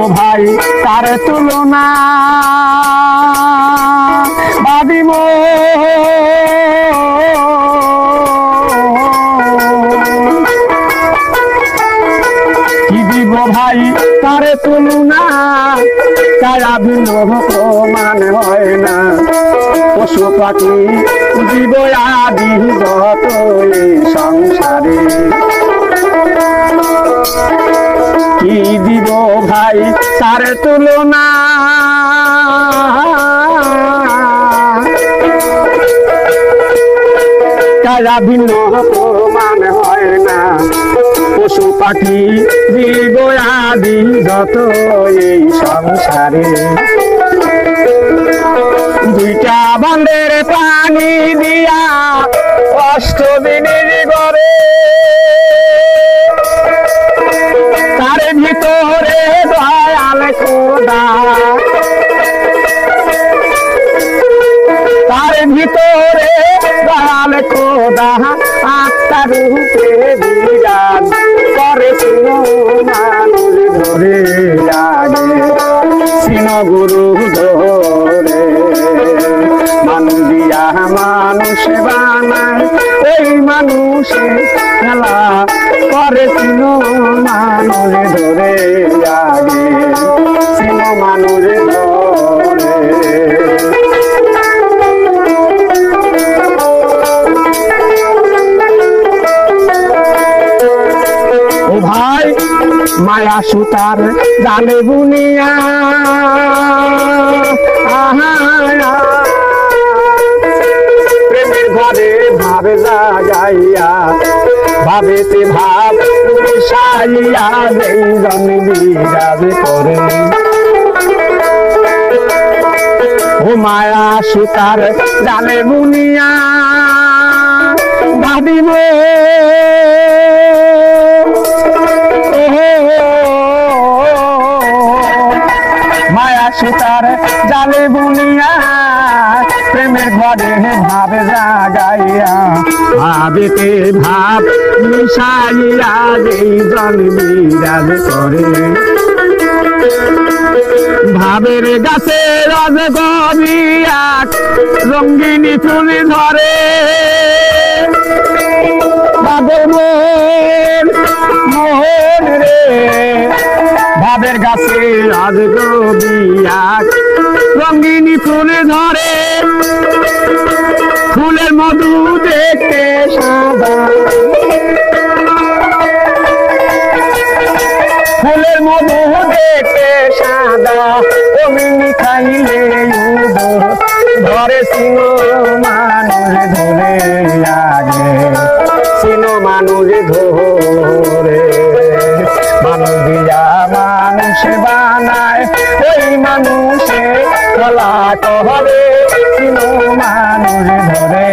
ভাই তার তুলনা ভাবিব কি দিব ভাই তার তুলনা কারা ভিন্ন প্রমাণ হয় না পশু পাখি জীব আদি যত এই সংসারে কি দিব ভাই তার তুলনা কারা ভিন্ন প্রমাণ হয় না পশু পাখি জীব আদি যত এই সংসারে দুইটা বান্ধের পানি দিয়া অষ্টদিনের গড়ে তার ভিতরে দয়াল খোদা তার ভিতরে দয়াল খোদা আত্মা রূপে বিরাজ করে মানুষ ধরে লাগে সিন গুরু ধরে মানুষ দিয়া মানুষ বানায় ওই মানুষে খেলা করে সিন মানুষ ধরে লাগে সিন মানুষ ধরে ভাই মায়া সুতার জালে বুনিয়া প্রেমের ঘরে ভাবে জাগাইয়া ভাবেতে ভাব মিশাইয়া জন বিরাজ করে ও মায়া সুতার জালে বুনিয়া ভাবিব মায়া সুতার জালে বুনিয়া প্রেমের ঘরে ভাবে জাগাইয়া ভাবেতে ভাব মিশাইয়া যেই জন বিরাজ করে ভাবের গাছে রজ গবিয়া রঙ্গিনী ফুল ধরে ভাবের মোহন রে ভাবের গাছে আজ গবিয়া রঙ্গিনী ফুল ধরে ফুলের মধু দেখতে সাদা ফুলের মধু দেখতে সাদা অমিনি খাইলে ধরে সিন মানুষ ধরে লাগে সিন মানুষ ধরে মানুষ দিয়া মানুষ বানায় ওই মানুষে কলা করে সিন মানুষ ধরে